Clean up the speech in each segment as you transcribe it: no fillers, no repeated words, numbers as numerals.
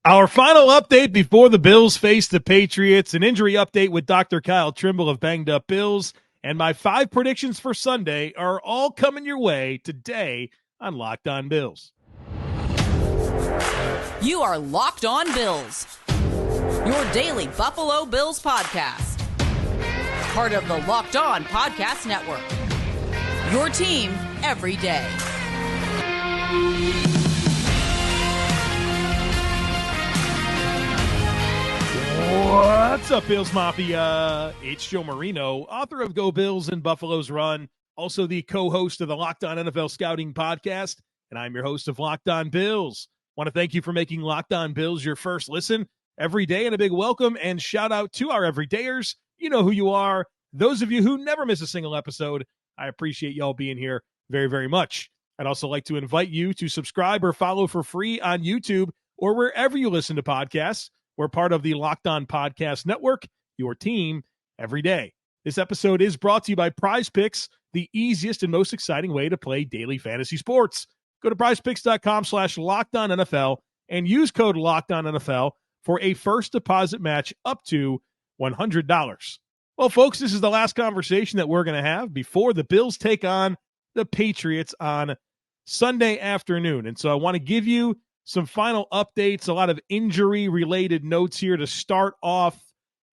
Our final update before the Bills face the Patriots, an injury update with Dr. Kyle Trimble of Banged Up Bills, and my 5 predictions for Sunday are all coming your way today on Locked On Bills. You are Locked On Bills, your daily Buffalo Bills podcast. Part of the Locked On Podcast Network, your team every day. What's up, Bills Mafia? It's Joe Marino, author of Go Bills and Buffalo's Run, also the co-host of the Locked On NFL Scouting Podcast, and I'm your host of Locked On Bills. Want to thank you for making Locked On Bills your first listen every day, and a big welcome and shout out to our everydayers. You know who you are. Those of you who never miss a single episode, I appreciate y'all being here very, very much. I'd also like to invite you to subscribe or follow for free on YouTube or wherever you listen to podcasts. We're part of the Locked On Podcast Network, your team every day. This episode is brought to you by PrizePicks, the easiest and most exciting way to play daily fantasy sports. Go to prizepicks.com/LockedOnNFL and use code LockedOnNFL for a first deposit match up to $100. Well, folks, this is the last conversation that we're going to have before the Bills take on the Patriots on Sunday afternoon. And so I want to give you some final updates, a lot of injury-related notes here to start off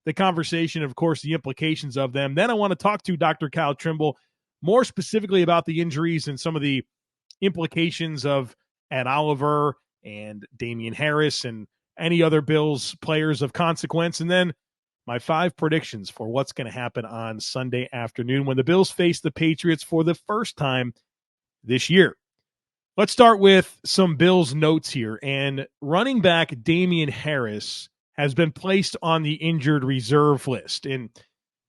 the conversation, of course, the implications of them. Then I want to talk to Dr. Kyle Trimble more specifically about the injuries and some of the implications of Ed Oliver and Damian Harris and any other Bills players of consequence. And then my 5 predictions for what's going to happen on Sunday afternoon when the Bills face the Patriots for the first time this year. Let's start with some Bills notes here. And running back Damian Harris has been placed on the injured reserve list. And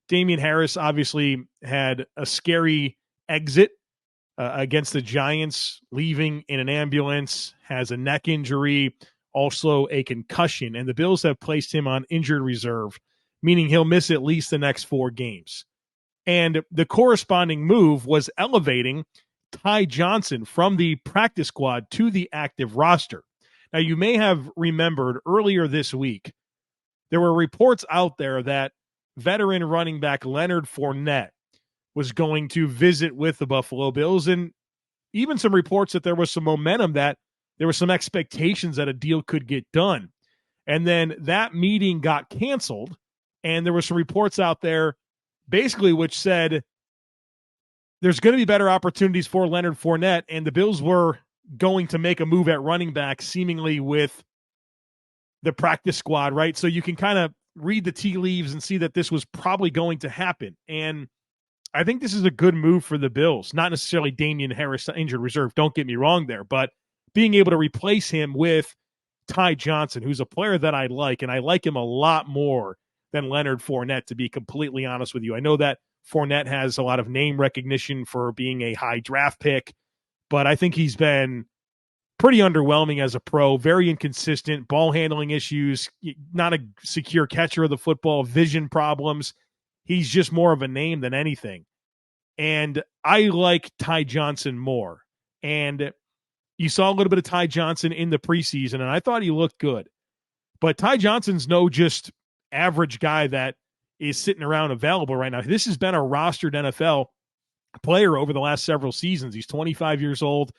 Damian Harris obviously had a scary exit against the Giants, leaving in an ambulance, has a neck injury, also a concussion. And the Bills have placed him on injured reserve, meaning he'll miss at least the next 4 games. And the corresponding move was elevating Ty Johnson from the practice squad to the active roster. Now, you may have remembered earlier this week, there were reports out there that veteran running back Leonard Fournette was going to visit with the Buffalo Bills, and even some reports that there was some momentum, that there was some expectations that a deal could get done. And then that meeting got canceled, and there were some reports out there basically which said there's going to be better opportunities for Leonard Fournette, and the Bills were going to make a move at running back seemingly with the practice squad, right? So you can kind of read the tea leaves and see that this was probably going to happen. And I think this is a good move for the Bills, not necessarily Damian Harris injured reserve, don't get me wrong there, but being able to replace him with Ty Johnson, who's a player that I like, and I like him a lot more than Leonard Fournette, to be completely honest with you. I know that Fournette has a lot of name recognition for being a high draft pick, but I think he's been pretty underwhelming as a pro, very inconsistent, ball handling issues, not a secure catcher of the football, vision problems. He's just more of a name than anything. And I like Ty Johnson more. And you saw a little bit of Ty Johnson in the preseason, and I thought he looked good. But Ty Johnson's no just average guy that is sitting around available right now. This has been a rostered NFL player over the last several seasons. He's 25 years old,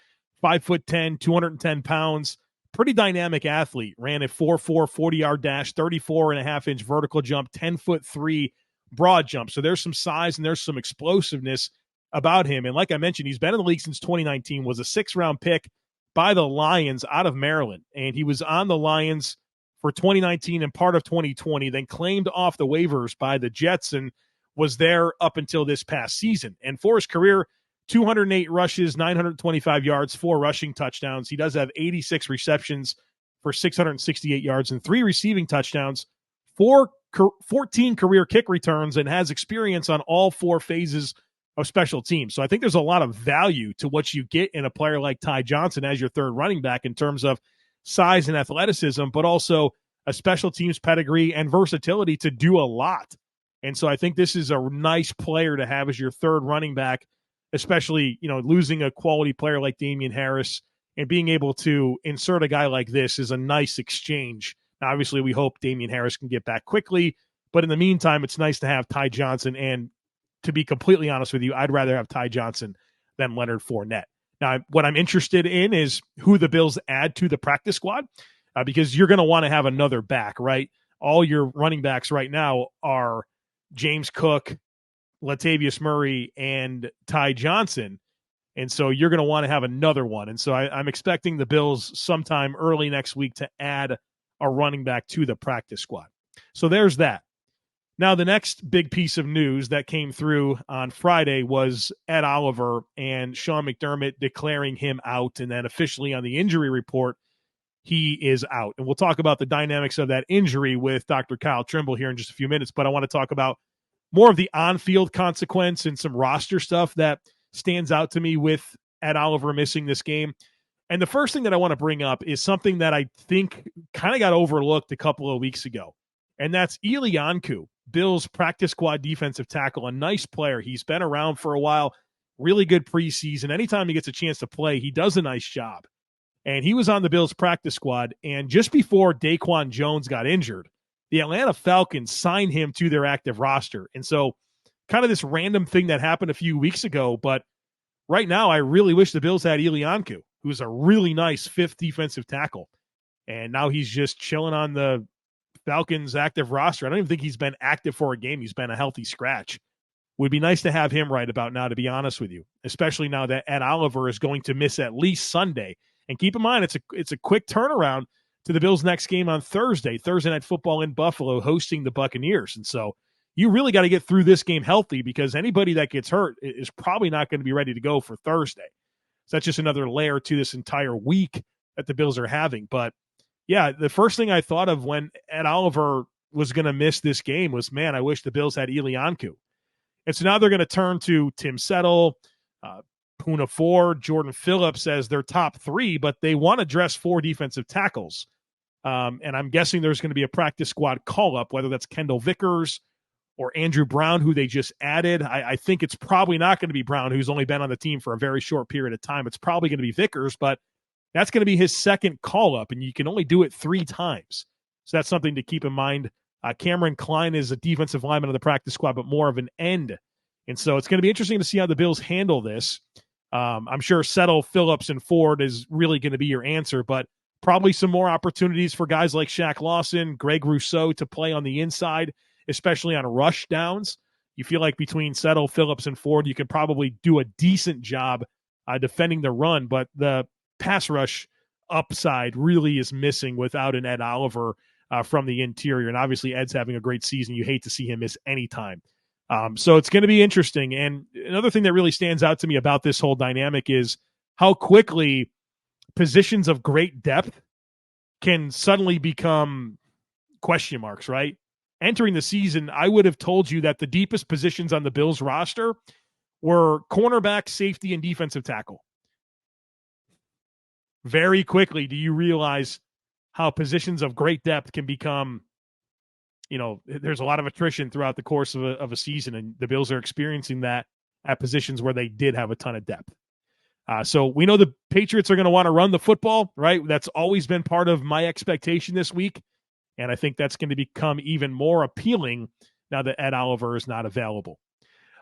5'10", 210 pounds, pretty dynamic athlete. Ran a 4.4 40-yard dash, 34.5-inch vertical jump, 10'3" broad jump. So there's some size and there's some explosiveness about him. And like I mentioned, he's been in the league since 2019, was a 6th-round pick by the Lions out of Maryland. And he was on the Lions for 2019 and part of 2020, then claimed off the waivers by the Jets and was there up until this past season. And for his career, 208 rushes, 925 yards, 4 rushing touchdowns. He does have 86 receptions for 668 yards and 3 receiving touchdowns, 14 career kick returns, and has experience on all 4 phases of special teams. So I think there's a lot of value to what you get in a player like Ty Johnson as your third running back in terms of size and athleticism, but also a special teams pedigree and versatility to do a lot. And so I think this is a nice player to have as your third running back, especially, losing a quality player like Damian Harris And being able to insert a guy like this is a nice exchange. Now, obviously, we hope Damian Harris can get back quickly, but in the meantime, it's nice to have Ty Johnson. And to be completely honest with you, I'd rather have Ty Johnson than Leonard Fournette. Now, what I'm interested in is who the Bills add to the practice squad, because you're going to want to have another back, right? All your running backs right now are James Cook, Latavius Murray, and Ty Johnson. And so you're going to want to have another one. And so I'm expecting the Bills sometime early next week to add a running back to the practice squad. So there's that. Now, the next big piece of news that came through on Friday was Ed Oliver and Sean McDermott declaring him out, and then officially on the injury report, he is out. And we'll talk about the dynamics of that injury with Dr. Kyle Trimble here in just a few minutes, but I want to talk about more of the on-field consequence and some roster stuff that stands out to me with Ed Oliver missing this game. And the first thing that I want to bring up is something that I think kind of got overlooked a couple of weeks ago, and that's Eli Ankou, Bills practice squad defensive tackle, a nice player. He's been around for a while, really good preseason. Anytime he gets a chance to play, he does a nice job. And he was on the Bills practice squad, and just before Daquan Jones got injured, the Atlanta Falcons signed him to their active roster. And so kind of this random thing that happened a few weeks ago, but right now I really wish the Bills had Eli Ankou, who's a really nice fifth defensive tackle. And now he's just chilling on the Falcons active roster. I don't even think he's been active for a game. He's been a healthy scratch. Would be nice to have him right about now, to be honest with you, especially now that Ed Oliver is going to miss at least Sunday. And keep in mind, it's a quick turnaround to the Bills' next game on Thursday Night Football in Buffalo, hosting the Buccaneers. And so you really got to get through this game healthy, because anybody that gets hurt is probably not going to be ready to go for Thursday. So that's just another layer to this entire week that the Bills are having. But yeah, the first thing I thought of when Ed Oliver was going to miss this game was, man, I wish the Bills had Eli Ankou. And so now they're going to turn to Tim Settle, Poona Ford, Jordan Phillips as their top three, but they want to dress 4 defensive tackles. And I'm guessing there's going to be a practice squad call-up, whether that's Kendall Vickers or Andrew Brown, who they just added. I think it's probably not going to be Brown, who's only been on the team for a very short period of time. It's probably going to be Vickers, but that's going to be his second call-up, and you can only do it 3 times. So that's something to keep in mind. Cameron Klein is a defensive lineman of the practice squad, but more of an end. And so it's going to be interesting to see how the Bills handle this. I'm sure Settle, Phillips, and Ford is really going to be your answer, but probably some more opportunities for guys like Shaq Lawson, Greg Rousseau to play on the inside, especially on rush downs. You feel like between Settle, Phillips, and Ford, you can probably do a decent job defending the run, but the pass rush upside really is missing without an Ed Oliver from the interior. And obviously Ed's having a great season. You hate to see him miss any time. So it's going to be interesting. And another thing that really stands out to me about this whole dynamic is how quickly positions of great depth can suddenly become question marks, right? Entering the season, I would have told you that the deepest positions on the Bills roster were cornerback, safety, and defensive tackle. Very quickly, do you realize how positions of great depth can become, there's a lot of attrition throughout the course of a season, and the Bills are experiencing that at positions where they did have a ton of depth. So we know the Patriots are going to want to run the football, right? That's always been part of my expectation this week, and I think that's going to become even more appealing now that Ed Oliver is not available.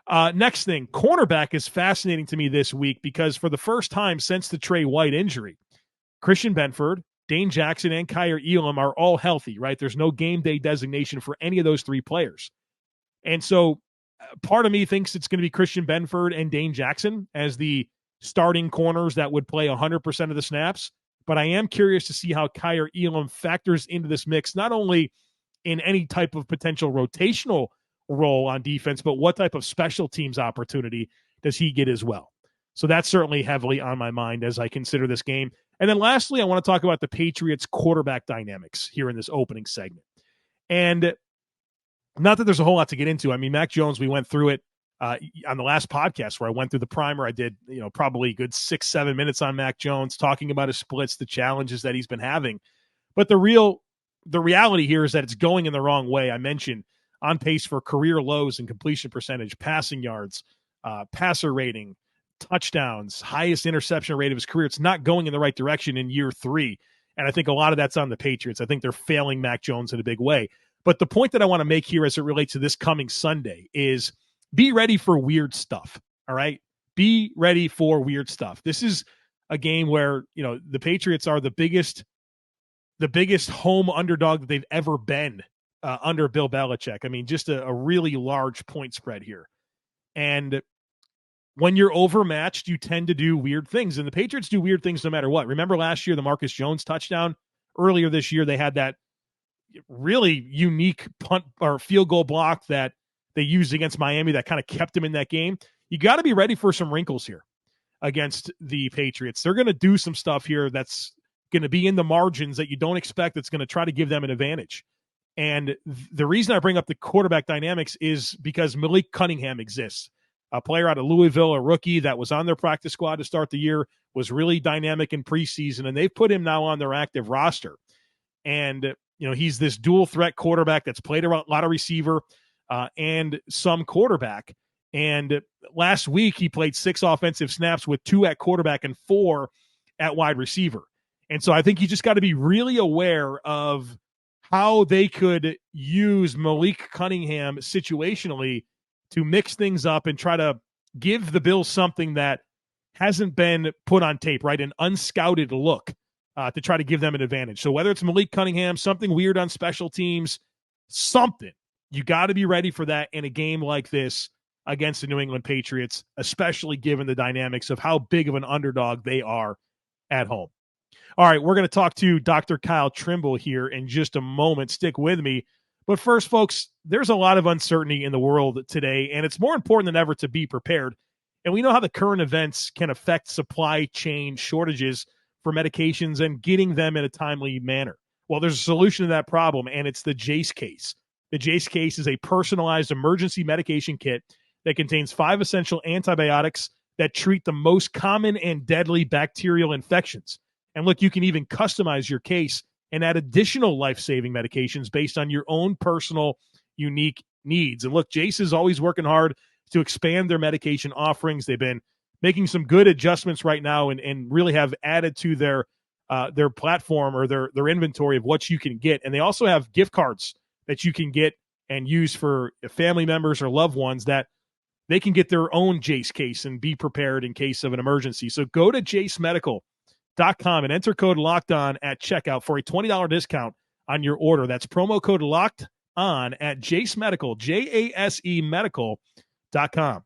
Next thing, cornerback is fascinating to me this week because for the first time since the Trey White injury, Christian Benford, Dane Jackson, and Kyer Elam are all healthy, right? There's no game day designation for any of those 3 players. And so part of me thinks it's going to be Christian Benford and Dane Jackson as the starting corners that would play 100% of the snaps. But I am curious to see how Kyer Elam factors into this mix, not only in any type of potential rotational role on defense, but what type of special teams opportunity does he get as well? So that's certainly heavily on my mind as I consider this game. And then lastly, I want to talk about the Patriots quarterback dynamics here in this opening segment. And not that there's a whole lot to get into. I mean, Mac Jones, we went through it on the last podcast where I went through the primer. I did, probably a good 6-7 minutes on Mac Jones, talking about his splits, the challenges that he's been having. But the reality here is that it's going in the wrong way. I mentioned on pace for career lows in completion percentage, passing yards, passer rating, touchdowns, highest interception rate of his career. It's not going in the right direction in year 3. And I think a lot of that's on the Patriots. I think they're failing Mac Jones in a big way. But the point that I want to make here as it relates to this coming Sunday is be ready for weird stuff. All right. Be ready for weird stuff. This is a game where, the Patriots are the biggest home underdog that they've ever been under Bill Belichick. I mean, just a really large point spread here. And when you're overmatched, you tend to do weird things. And the Patriots do weird things no matter what. Remember last year, the Marcus Jones touchdown? Earlier this year, they had that really unique punt or field goal block that they used against Miami that kind of kept them in that game. You got to be ready for some wrinkles here against the Patriots. They're going to do some stuff here that's going to be in the margins that you don't expect, that's going to try to give them an advantage. And the reason I bring up the quarterback dynamics is because Malik Cunningham exists. A player out of Louisville, a rookie that was on their practice squad to start the year, was really dynamic in preseason, and they've put him now on their active roster. And, he's this dual threat quarterback that's played a lot of receiver and some quarterback. And last week he played 6 offensive snaps with 2 at quarterback and 4 at wide receiver. And so I think you just got to be really aware of how they could use Malik Cunningham situationally to mix things up and try to give the Bills something that hasn't been put on tape, right? An unscouted look to try to give them an advantage. So whether it's Malik Cunningham, something weird on special teams, something, you got to be ready for that in a game like this against the New England Patriots, especially given the dynamics of how big of an underdog they are at home. All right, we're going to talk to Dr. Kyle Trimble here in just a moment. Stick with me. But first, folks, there's a lot of uncertainty in the world today, and it's more important than ever to be prepared. And we know how the current events can affect supply chain shortages for medications and getting them in a timely manner. Well, there's a solution to that problem, and it's the Jace Case. The Jace Case is a personalized emergency medication kit that contains 5 essential antibiotics that treat the most common and deadly bacterial infections. And look, you can even customize your case and add additional life-saving medications based on your own personal, unique needs. And look, Jace is always working hard to expand their medication offerings. They've been making some good adjustments right now and really have added to their platform or their inventory of what you can get. And they also have gift cards that you can get and use for family members or loved ones that they can get their own Jace case and be prepared in case of an emergency. So go to JaceMedical.com and enter code LOCKEDON at checkout for a $20 discount on your order. That's promo code LOCKEDON at Jace Medical, JASE Medical.com.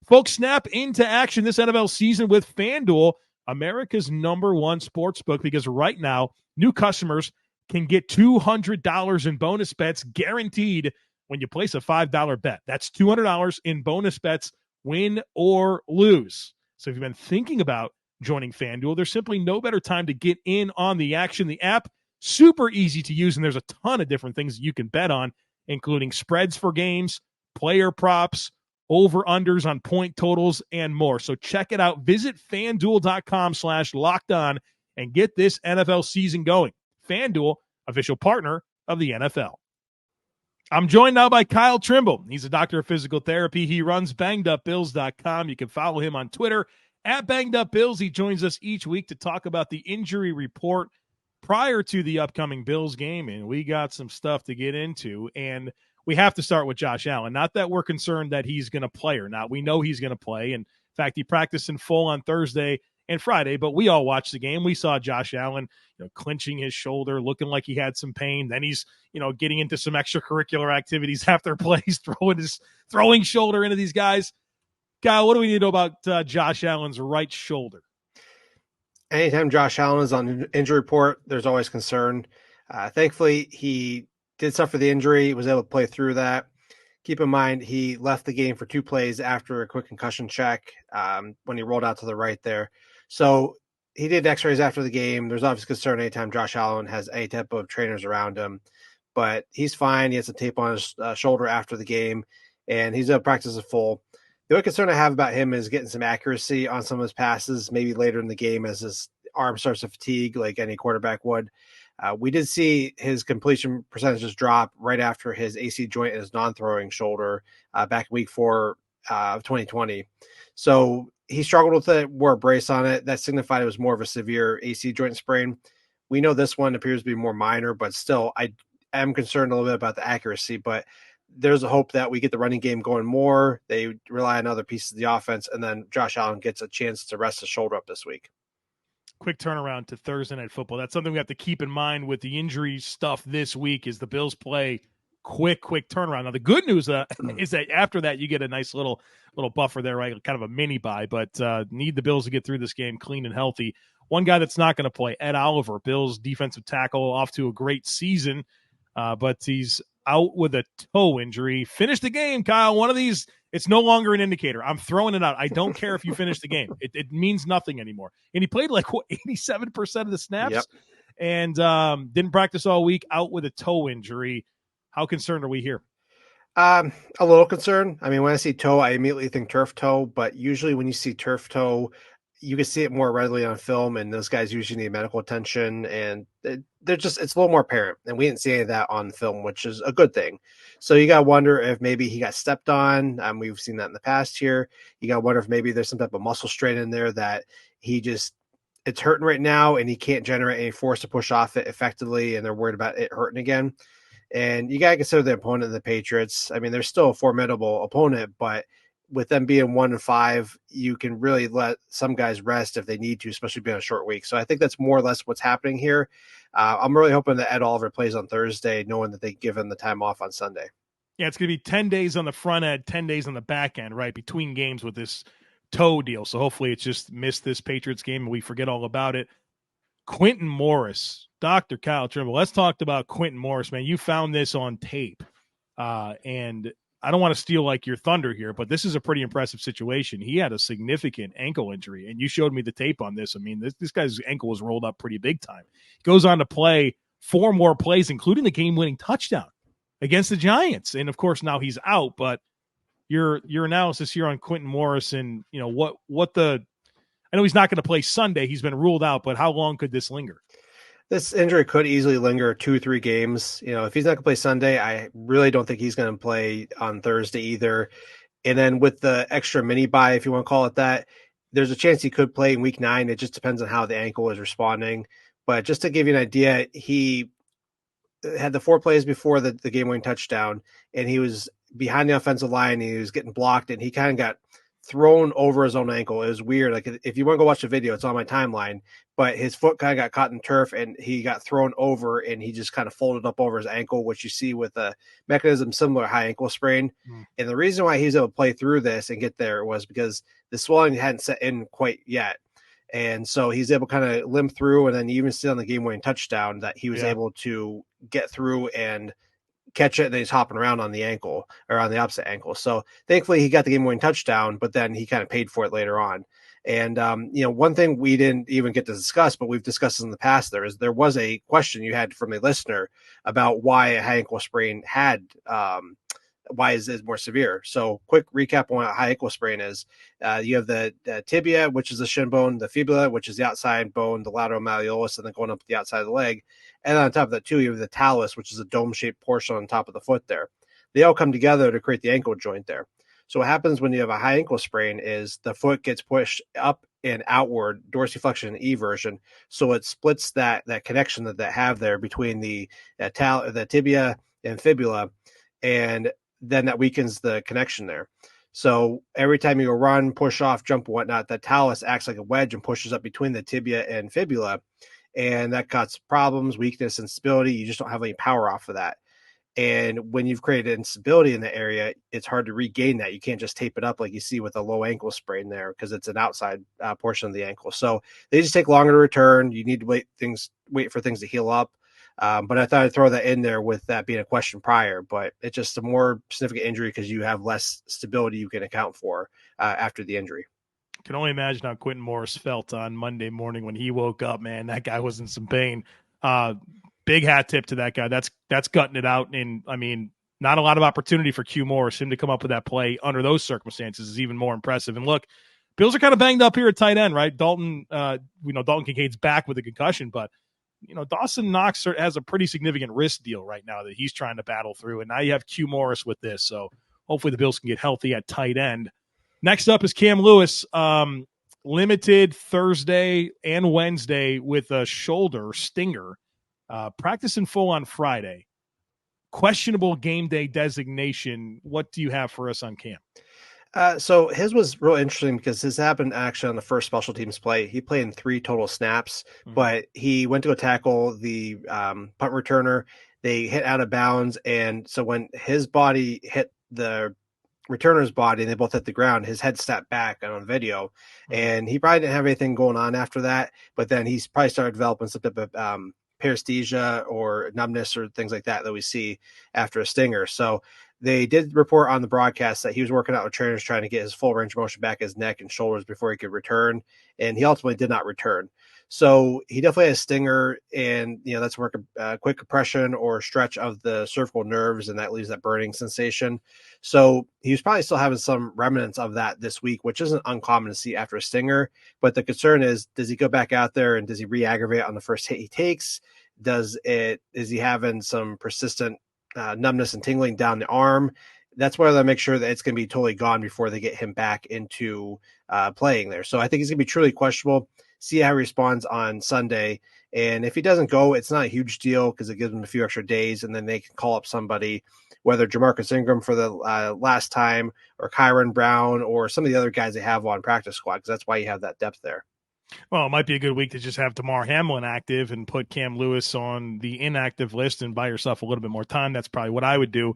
Folks, snap into action this NFL season with FanDuel, America's #1 sportsbook, because right now, new customers can get $200 in bonus bets guaranteed when you place a $5 bet. That's $200 in bonus bets, win or lose. So if you've been thinking about joining FanDuel, there's simply no better time to get in on the action. The app, super easy to use, and there's a ton of different things that you can bet on, including spreads for games, player props, over-unders on point totals, and more. So check it out. Visit FanDuel.com/lockedon and get this NFL season going. FanDuel, official partner of the NFL. I'm joined now by Kyle Trimble. He's a doctor of physical therapy. He runs BangedUpBills.com. You can follow him on Twitter at BangedUpBills. He joins us each week to talk about the injury report prior to the upcoming Bills game, and we got some stuff to get into. And we have to start with Josh Allen. Not that we're concerned that he's going to play or not. We know he's going to play. And in fact, he practiced in full on Thursday and Friday, but we all watched the game. We saw Josh Allen, clenching his shoulder, looking like he had some pain. Then he's, getting into some extracurricular activities after plays, throwing shoulder into these guys. Kyle, what do we need to know about Josh Allen's right shoulder? Anytime Josh Allen is on an injury report, there's always concern. Thankfully, he did suffer the injury, was able to play through that. Keep in mind, he left the game for 2 plays after a quick concussion check when he rolled out to the right there. So he did x-rays after the game. There's obviously concern anytime Josh Allen has any type of trainers around him. But he's fine. He has some tape on his shoulder after the game, and he's able to practice at full. The only concern I have about him is getting some accuracy on some of his passes, maybe later in the game as his arm starts to fatigue like any quarterback would. We did see his completion percentages drop right after his AC joint in his non-throwing shoulder back week 4 of 2020. So he struggled with it, wore a brace on it. That signified it was more of a severe AC joint sprain. We know this one appears to be more minor, but still, I am concerned a little bit about the accuracy. But there's a hope that we get the running game going more. They rely on other pieces of the offense, and then Josh Allen gets a chance to rest his shoulder up this week. Quick turnaround to Thursday Night Football. That's something we have to keep in mind with the injury stuff this week is the Bills play quick turnaround. Now, the good news is that after that, you get a nice little buffer there, right? Kind of a mini bye, but need the Bills to get through this game clean and healthy. One guy that's not going to play, Ed Oliver, Bills defensive tackle, off to a great season, but he's out with a toe injury. Finished the game, Kyle. One of these, it's no longer an indicator. I'm throwing it out. I don't care if you finish the game. It means nothing anymore. And he played 87% of the snaps. Yep. And didn't practice all week, out with a toe injury. How concerned are we here? A little concerned. I mean, when I see toe, I immediately think turf toe, but usually when you see turf toe, you can see it more readily on film, and those guys usually need medical attention, and it's a little more apparent, and we didn't see any of that on film, which is a good thing. So you got to wonder if maybe he got stepped on. We've seen that in the past here. You got to wonder if maybe there's some type of muscle strain in there that it's hurting right now, and he can't generate any force to push off it effectively, and they're worried about it hurting again. And you got to consider the opponent of the Patriots. I mean, they're still a formidable opponent, but with them being 1-5, you can really let some guys rest if they need to, especially being a short week. So I think that's more or less what's happening here. I'm really hoping that Ed Oliver plays on Thursday, knowing that they give him the time off on Sunday. Yeah, it's going to be 10 days on the front end, 10 days on the back end, right, between games with this toe deal. So hopefully it's just missed this Patriots game and we forget all about it. Quentin Morris, Dr. Kyle Trimble. Let's talk about Quentin Morris, man. You found this on tape. And I don't want to steal your thunder here, but this is a pretty impressive situation. He had a significant ankle injury, and you showed me the tape on this. I mean, this guy's ankle was rolled up pretty big time. He goes on to play 4 more plays, including the game-winning touchdown against the Giants. And, of course, now he's out, but your analysis here on Quentin Morris and, I know he's not going to play Sunday. He's been ruled out, but how long could this linger? This injury could easily linger 2-3 games. If he's not going to play Sunday, I really don't think he's going to play on Thursday either. And then with the extra mini bye, if you want to call it that, there's a chance he could play in week 9. It just depends on how the ankle is responding. But just to give you an idea, he had the 4 plays before the game-winning touchdown, and he was behind the offensive line. He was getting blocked, and he kind of got thrown over his own ankle. It was weird. If you want to go watch the video, it's on my timeline, but his foot kind of got caught in turf and he got thrown over and he just kind of folded up over his ankle, which you see with a mechanism similar to high ankle sprain. And the reason why he was able to play through this and get there was because the swelling hadn't set in quite yet. And so he's able to kind of limp through, and then you even see on the game-winning touchdown that he was able to get through and catch it, and then he's hopping around on the ankle or on the opposite ankle. So thankfully he got the game-winning touchdown, but then he kind of paid for it later on. And, one thing we didn't even get to discuss, but we've discussed this in the past, there was a question you had from a listener about why a high ankle sprain why is it more severe? So quick recap on what a high ankle sprain is. You have the tibia, which is the shin bone, the fibula, which is the outside bone, the lateral malleolus, and then going up the outside of the leg. And on top of that, too, you have the talus, which is a dome-shaped portion on top of the foot there. They all come together to create the ankle joint there. So what happens when you have a high ankle sprain is the foot gets pushed up and outward, dorsiflexion and eversion. So it splits that connection that they have there between the tibia and fibula, and then that weakens the connection there. So every time you go run, push off, jump, and whatnot, the talus acts like a wedge and pushes up between the tibia and fibula. And that causes problems, weakness, instability. You just don't have any power off of that. And when you've created instability in the area, it's hard to regain that. You can't just tape it up like you see with a low ankle sprain there because it's an outside portion of the ankle. So they just take longer to return. You need to wait for things to heal up. But I thought I'd throw that in there with that being a question prior. But it's just a more significant injury because you have less stability you can account for after the injury. Can only imagine how Quentin Morris felt on Monday morning when he woke up, man. That guy was in some pain. Big hat tip to that guy. That's gutting it out. And, I mean, not a lot of opportunity for Q Morris. Him to come up with that play under those circumstances is even more impressive. And, look, Bills are kind of banged up here at tight end, right? Dalton Kincaid's back with a concussion, but, Dawson Knox has a pretty significant wrist deal right now that he's trying to battle through. And now you have Q Morris with this. So hopefully the Bills can get healthy at tight end. Next up is Cam Lewis, limited Thursday and Wednesday with a shoulder stinger, practicing full on Friday. Questionable game day designation. What do you have for us on Cam? So his was real interesting because this happened actually on the first special teams play. He played in 3 total snaps, but he went to go tackle the punt returner. They hit out of bounds, and so when his body hit the returner's body and they both hit the ground, his head stepped back on video, and he probably didn't have anything going on after that. But then he's probably started developing some type of paresthesia or numbness or things like that we see after a stinger. So they did report on the broadcast that he was working out with trainers trying to get his full range of motion back his neck and shoulders before he could return, and he ultimately did not return. So he definitely has a stinger, and that's work a quick compression or stretch of the cervical nerves, and that leaves that burning sensation. So he's probably still having some remnants of that this week, which isn't uncommon to see after a stinger. But the concern is, does he go back out there and does he re-aggravate on the first hit he takes? Is he having some persistent numbness and tingling down the arm? That's where they'll make sure that it's going to be totally gone before they get him back into playing there. So I think he's going to be truly questionable. See how he responds on Sunday. And if he doesn't go, it's not a huge deal because it gives him a few extra days, and then they can call up somebody, whether Jamarcus Ingram for the last time or Kyron Brown or some of the other guys they have on practice squad, because that's why you have that depth there. Well, it might be a good week to just have Damar Hamlin active and put Cam Lewis on the inactive list and buy yourself a little bit more time. That's probably what I would do.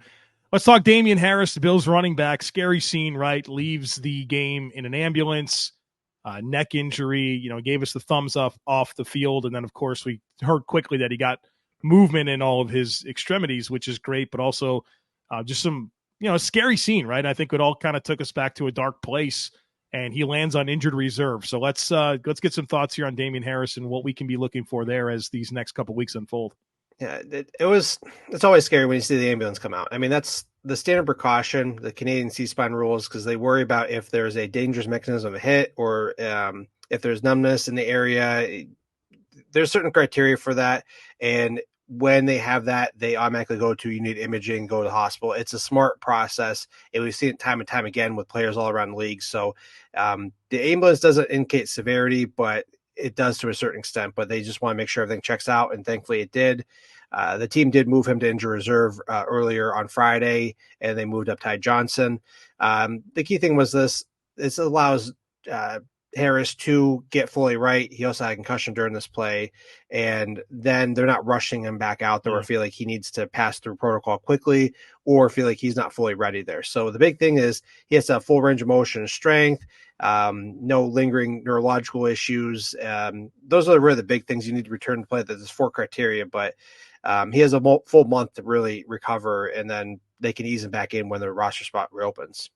Let's talk Damian Harris, the Bills running back. Scary scene, right? Leaves the game in an ambulance, neck injury, gave us the thumbs up off the field. And then, of course, we heard quickly that he got movement in all of his extremities, which is great, but also just some, a scary scene, right? I think it all kind of took us back to a dark place, and he lands on injured reserve. So let's get some thoughts here on Damian Harris and what we can be looking for there as these next couple weeks unfold. Yeah, it's always scary when you see the ambulance come out. I mean, that's the standard precaution, the Canadian C-spine rules, because they worry about if there's a dangerous mechanism of hit or if there's numbness in the area. There's certain criteria for that. And when they have that, they automatically go to, you need imaging, go to the hospital. It's a smart process, and we've seen it time and time again with players all around the league. So the ambulance doesn't indicate severity, but it does to a certain extent, but they just want to make sure everything checks out, and thankfully it did. The team did move him to injury reserve earlier on Friday, and they moved up Ty Johnson. The key thing was this allows Harris to get fully right. He also had a concussion during this play, and then they're not rushing him back out there or feel like he needs to pass through protocol quickly or feel like he's not fully ready there. So the big thing is he has to have full range of motion and strength, no lingering neurological issues. Those are really the big things you need to return to play. There's 4 criteria, but he has a full month to really recover, and then they can ease him back in when the roster spot reopens.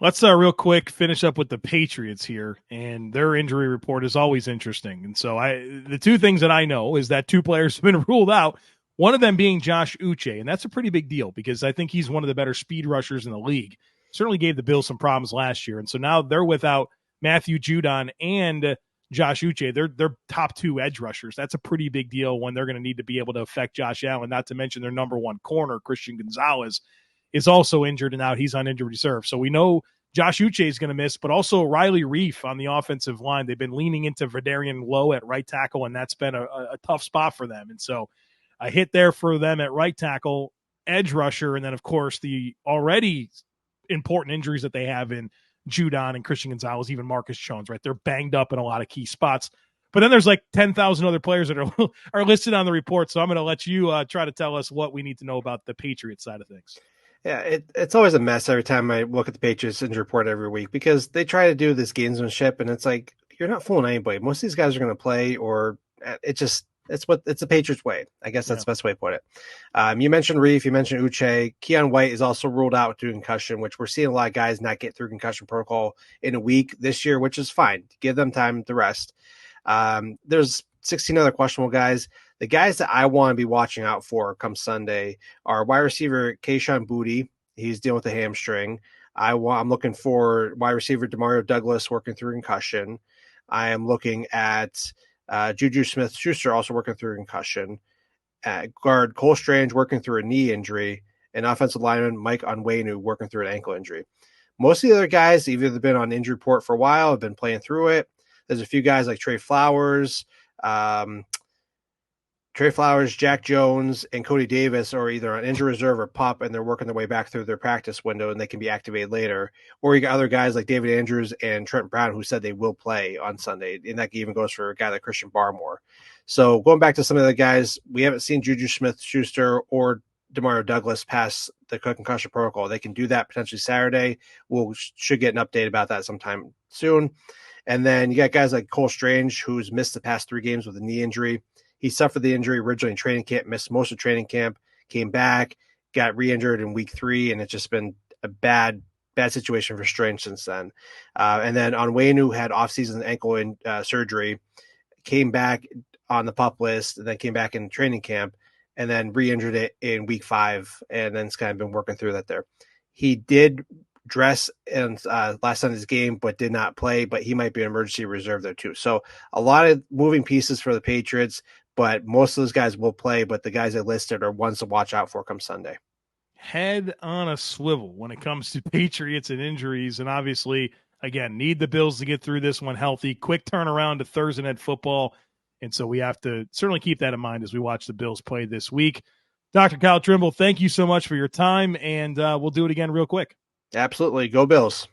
Let's real quick finish up with the Patriots here, and their injury report is always interesting. And so the 2 things that I know is that 2 players have been ruled out, one of them being Josh Uche, and that's a pretty big deal because I think he's one of the better speed rushers in the league. Certainly gave the Bills some problems last year, and so now they're without Matthew Judon and Josh Uche. They're top 2 edge rushers. That's a pretty big deal when they're going to need to be able to affect Josh Allen, not to mention their number 1 corner, Christian Gonzalez, is also injured and out. He's on injured reserve. So we know Josh Uche is going to miss, but also Riley Reif on the offensive line. They've been leaning into Verdarian Lowe at right tackle, and that's been a tough spot for them. And so a hit there for them at right tackle, edge rusher, and then, of course, the already important injuries that they have in Judon and Christian Gonzalez, even Marcus Jones, right? They're banged up in a lot of key spots. But then there's like 10,000 other players that are listed on the report, so I'm going to let you try to tell us what we need to know about the Patriots side of things. Yeah, it's always a mess every time I look at the Patriots injury report every week because they try to do this gamesmanship, and it's like you're not fooling anybody. Most of these guys are going to play, or it's the Patriots way. I guess that's the best way to put it. You mentioned Reif, you mentioned Uche. Keon White is also ruled out due to concussion, which we're seeing a lot of guys not get through concussion protocol in a week this year, which is fine. Give them time to rest. There's 16 other questionable guys. The guys that I want to be watching out for come Sunday are wide receiver Kayshon Boutte. He's dealing with a hamstring. I'm looking for wide receiver Demario Douglas working through concussion. I am looking at Juju Smith-Schuster also working through concussion. Guard Cole Strange working through a knee injury. And offensive lineman Mike Onwenu working through an ankle injury. Most of the other guys, either they've been on injury report for a while, have been playing through it. There's a few guys like Trey Flowers, Jack Jones, and Cody Davis are either on injury reserve or PUP, and they're working their way back through their practice window, and they can be activated later. Or you got other guys like David Andrews and Trent Brown who said they will play on Sunday, and that even goes for a guy like Christian Barmore. So going back to some of the guys, we haven't seen Juju Smith-Schuster or Demario Douglas pass the concussion protocol. They can do that potentially Saturday. Should get an update about that sometime soon. And then you got guys like Cole Strange, who's missed the past 3 games with a knee injury. He suffered the injury originally in training camp, missed most of training camp, came back, got re-injured in week 3, and it's just been a bad situation for Strange since then. And then Onwenu, who had off-season ankle surgery, came back on the PUP list, and then came back in training camp, and then re-injured it in week 5, and then it's kind of been working through that there. He did dress in last Sunday's game, but did not play, but he might be an emergency reserve there too. So a lot of moving pieces for the Patriots, but most of those guys will play, but the guys I listed are ones to watch out for come Sunday. Head on a swivel when it comes to Patriots and injuries, and obviously, again, need the Bills to get through this one healthy. Quick turnaround to Thursday Night Football, and so we have to certainly keep that in mind as we watch the Bills play this week. Dr. Kyle Trimble, thank you so much for your time, and we'll do it again real quick. Absolutely. Go Bills.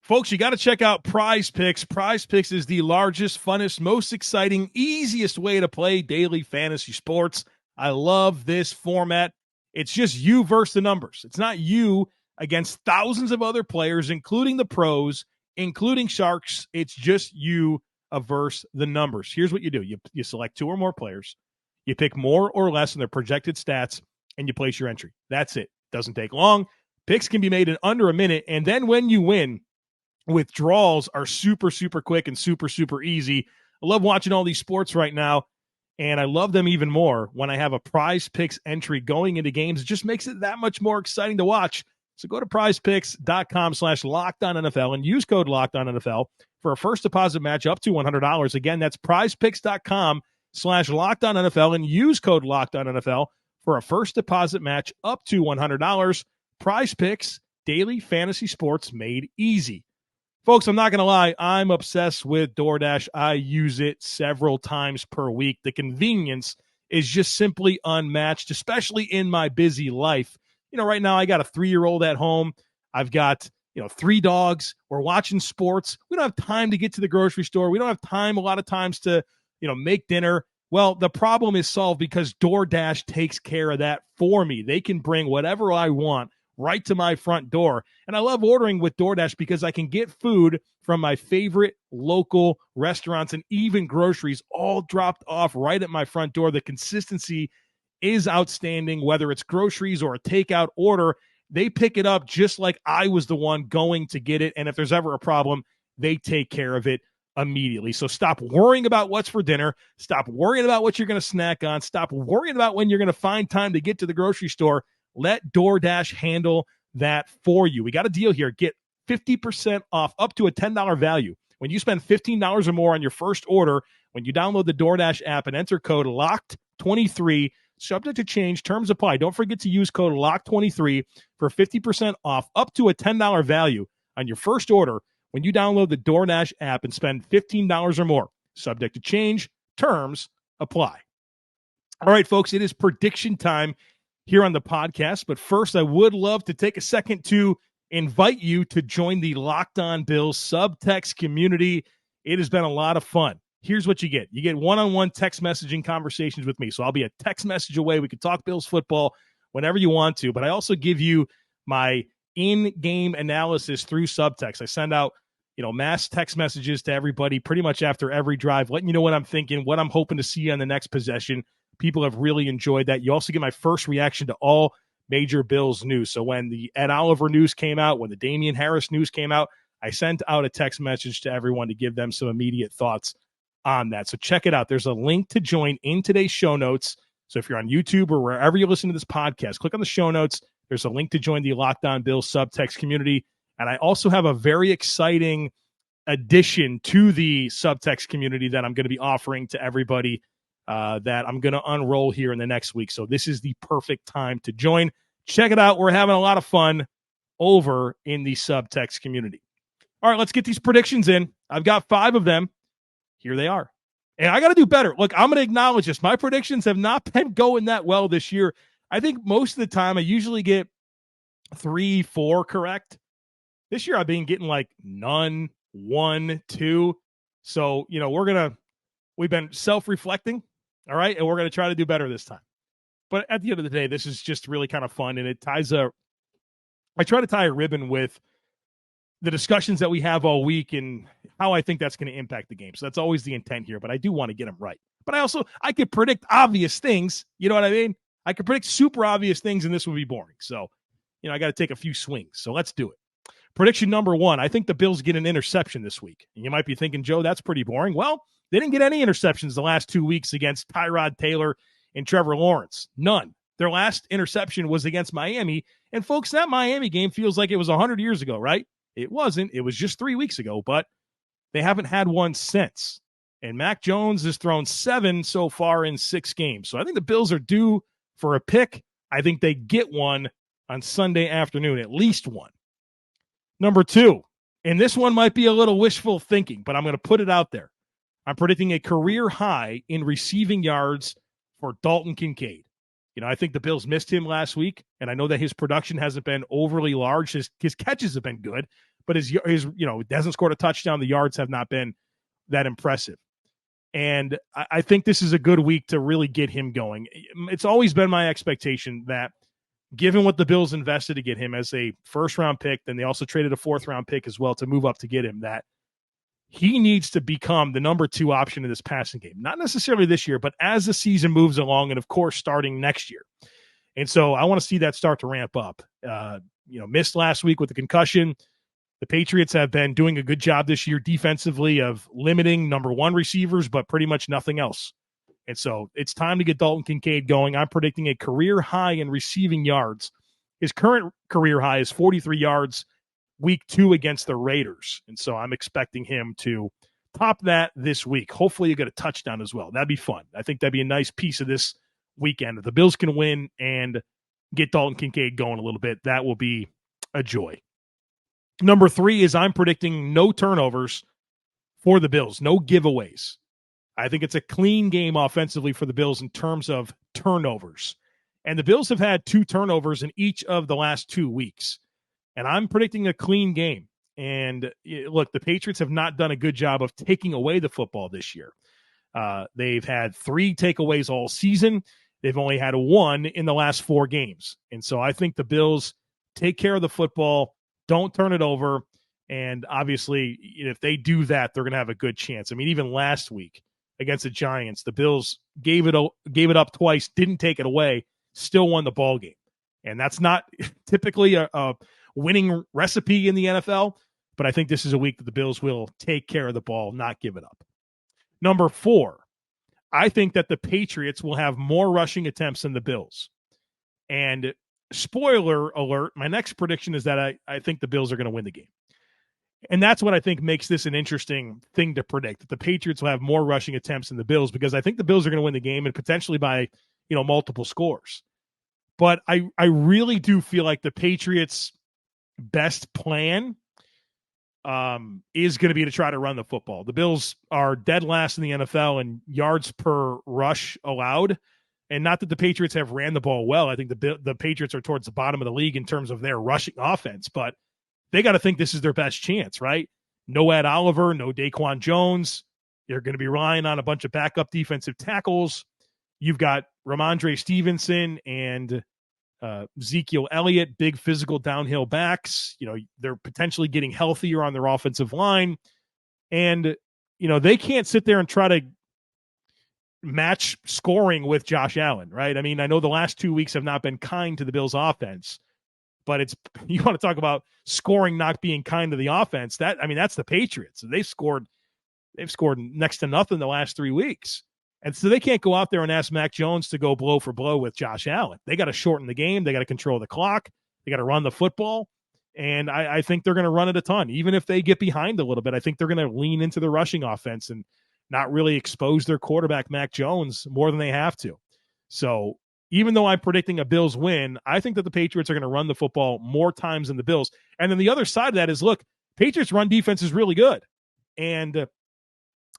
Folks, you got to check out PrizePicks. PrizePicks is the largest, funnest, most exciting, easiest way to play daily fantasy sports. I love this format. It's just you versus the numbers. It's not you against thousands of other players, including the pros, including sharks. It's just you versus the numbers. Here's what you do. You select 2 or more players. You pick more or less in their projected stats, and you place your entry. That's it. Doesn't take long. Picks can be made in under a minute, and then when you win, withdrawals are super, super quick and super, super easy. I love watching all these sports right now, and I love them even more when I have a PrizePicks entry going into games. It just makes it that much more exciting to watch. So go to prizepicks.com/LockedOnNFL and use code LockedOnNFL for a first deposit match up to $100. Again, that's prizepicks.com/LockedOnNFL and use code LockedOnNFL for a first deposit match up to $100. PrizePicks, daily fantasy sports made easy. Folks, I'm not going to lie. I'm obsessed with DoorDash. I use it several times per week. The convenience is just simply unmatched, especially in my busy life. You know, right now I got a 3-year-old at home. I've got, 3 dogs. We're watching sports. We don't have time to get to the grocery store. We don't have time a lot of times to, make dinner. Well, the problem is solved because DoorDash takes care of that for me. They can bring whatever I want right to my front door. And I love ordering with DoorDash because I can get food from my favorite local restaurants and even groceries all dropped off right at my front door. The consistency is outstanding, whether it's groceries or a takeout order. They pick it up just like I was the one going to get it. And if there's ever a problem, they take care of it immediately. So stop worrying about what's for dinner. Stop worrying about what you're going to snack on. Stop worrying about when you're going to find time to get to the grocery store. Let DoorDash handle that for you. We got a deal here. Get 50% off up to a $10 value. When you spend $15 or more on your first order, when you download the DoorDash app and enter code LOCKED23, subject to change, terms apply. Don't forget to use code LOCKED23 for 50% off up to a $10 value on your first order when you download the DoorDash app and spend $15 or more. Subject to change, terms apply. All right, folks, it is prediction time here on the podcast. But first, I would love to take a second to invite you to join the Locked On Bills subtext community. It has been a lot of fun. Here's what you get. You get one-on-one text messaging conversations with me. So I'll be a text message away. We can talk Bills football whenever you want to. But I also give you my in-game analysis through subtext. I send out, mass text messages to everybody pretty much after every drive, letting you know what I'm thinking, what I'm hoping to see on the next possession. People have really enjoyed that. You also get my first reaction to all major Bills news. So when the Ed Oliver news came out, when the Damian Harris news came out, I sent out a text message to everyone to give them some immediate thoughts on that. So check it out. There's a link to join in today's show notes. So if you're on YouTube or wherever you listen to this podcast, click on the show notes. There's a link to join the Locked On Bills subtext community. And I also have a very exciting addition to the subtext community that I'm going to be offering to everybody that I'm going to unroll here in the next week. So this is the perfect time to join. Check it out. We're having a lot of fun. over in the subtext community. All right, let's get these predictions in. I've got 5 of them. Here they are. And I got to do better. Look, I'm going to acknowledge this. My predictions have not been going that well this year. I think most of the time I usually get 3, 4 correct. This year I've been getting like none, 1, 2. So, we've been self-reflecting, all right, and we're going to try to do better this time. But at the end of the day, this is just really kind of fun, and I try to tie a ribbon with the discussions that we have all week and how I think that's going to impact the game. So that's always the intent here, but I do want to get them right. But I could predict obvious things. You know what I mean? I could predict super obvious things, and this would be boring. So, I got to take a few swings. So let's do it. Prediction number 1, I think the Bills get an interception this week. And you might be thinking, Joe, that's pretty boring. Well, they didn't get any interceptions the last 2 weeks against Tyrod Taylor and Trevor Lawrence. None. Their last interception was against Miami. And folks, that Miami game feels like it was 100 years ago, right? It wasn't. It was just 3 weeks ago, but they haven't had one since. And Mac Jones has thrown 7 so far in 6 games. So I think the Bills are due for a pick. I think they get one on Sunday afternoon, at least one. Number 2, and this one might be a little wishful thinking, but I'm going to put it out there. I'm predicting a career high in receiving yards for Dalton Kincaid. I think the Bills missed him last week, and I know that his production hasn't been overly large. His catches have been good, but his hasn't scored a touchdown. The yards have not been that impressive. And I think this is a good week to really get him going. It's always been my expectation that given what the Bills invested to get him as a first-round pick, then they also traded a 4th-round pick as well to move up to get him, that he needs to become the number 2 option in this passing game. Not necessarily this year, but as the season moves along and, of course, starting next year. And so I want to see that start to ramp up. Missed last week with the concussion. The Patriots have been doing a good job this year defensively of limiting number 1 receivers, but pretty much nothing else. And so it's time to get Dalton Kincaid going. I'm predicting a career high in receiving yards. His current career high is 43 yards week 2 against the Raiders. And so I'm expecting him to top that this week. Hopefully you get a touchdown as well. That'd be fun. I think that'd be a nice piece of this weekend. If the Bills can win and get Dalton Kincaid going a little bit, that will be a joy. Number 3 is I'm predicting no turnovers for the Bills, no giveaways. I think it's a clean game offensively for the Bills in terms of turnovers. And the Bills have had 2 turnovers in each of the last 2 weeks. And I'm predicting a clean game. And look, the Patriots have not done a good job of taking away the football this year. They've had 3 takeaways all season. They've only had 1 in the last 4 games. And so I think the Bills take care of the football, don't turn it over. And obviously, if they do that, they're going to have a good chance. I mean, even last week against the Giants, the Bills gave it up twice, didn't take it away, still won the ball game. And that's not typically a winning recipe in the NFL, but I think this is a week that the Bills will take care of the ball, not give it up. Number 4, I think that the Patriots will have more rushing attempts than the Bills. And spoiler alert, my next prediction is that I think the Bills are going to win the game. And that's what I think makes this an interesting thing to predict, that the Patriots will have more rushing attempts than the Bills, because I think the Bills are going to win the game and potentially by, multiple scores. But I really do feel like the Patriots' best plan is going to be to try to run the football. The Bills are dead last in the NFL in yards per rush allowed. And not that the Patriots have ran the ball well. I think the Patriots are towards the bottom of the league in terms of their rushing offense, but they got to think this is their best chance, right? No Ed Oliver, no Daquan Jones. They're going to be relying on a bunch of backup defensive tackles. You've got Rhamondre Stevenson and Ezekiel Elliott, big physical downhill backs. They're potentially getting healthier on their offensive line. And, they can't sit there and try to match scoring with Josh Allen, right? I mean, I know the last 2 weeks have not been kind to the Bills offense, but you want to talk about scoring not being kind to the offense. That's the Patriots. They've scored next to nothing the last 3 weeks. And so they can't go out there and ask Mac Jones to go blow for blow with Josh Allen. They got to shorten the game. They got to control the clock. They got to run the football. And I think they're going to run it a ton. Even if they get behind a little bit, I think they're going to lean into the rushing offense and not really expose their quarterback, Mac Jones, more than they have to. So even though I'm predicting a Bills win, I think that the Patriots are going to run the football more times than the Bills. And then the other side of that is, look, Patriots run defense is really good. And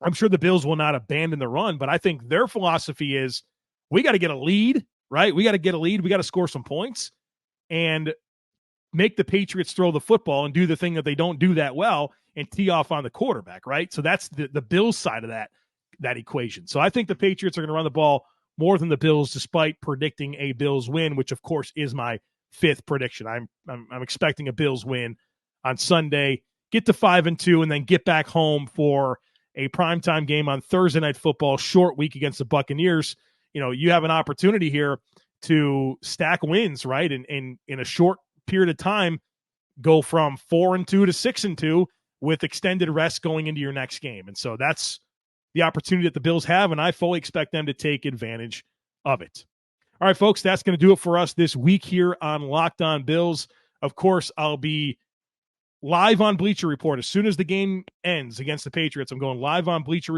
I'm sure the Bills will not abandon the run, but I think their philosophy is we got to get a lead, right? We got to get a lead. We got to score some points and make the Patriots throw the football and do the thing that they don't do that well and tee off on the quarterback, right? So that's the Bills side of that equation. So I think the Patriots are going to run the ball more than the Bills, despite predicting a Bills win, which of course is my fifth prediction. I'm expecting a Bills win on Sunday, get to 5-2, and then get back home for a primetime game on Thursday Night Football, short week against the Buccaneers. You know, you have an opportunity here to stack wins, right? And in a short period of time, go from 4-2 to 6-2 with extended rest going into your next game. And so that's the opportunity that the Bills have, and I fully expect them to take advantage of it. All right, folks, that's going to do it for us this week here on Locked On Bills. Of course, I'll be live on Bleacher Report as soon as the game ends against the Patriots. I'm going live on Bleacher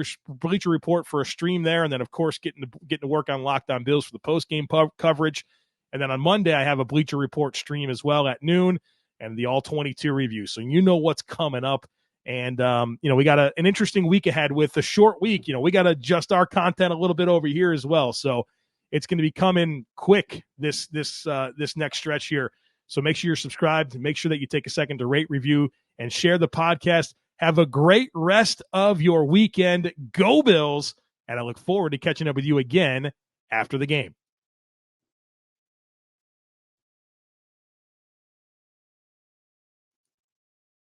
Report for a stream there, and then, of course, getting to work on Locked On Bills for the post-game coverage. And then on Monday, I have a Bleacher Report stream as well at noon and the All-22 review. So you know what's coming up. And, we got an interesting week ahead with a short week. We got to adjust our content a little bit over here as well. So it's going to be coming quick this next stretch here. So make sure you're subscribed. Make sure that you take a second to rate, review, and share the podcast. Have a great rest of your weekend. Go Bills. And I look forward to catching up with you again after the game.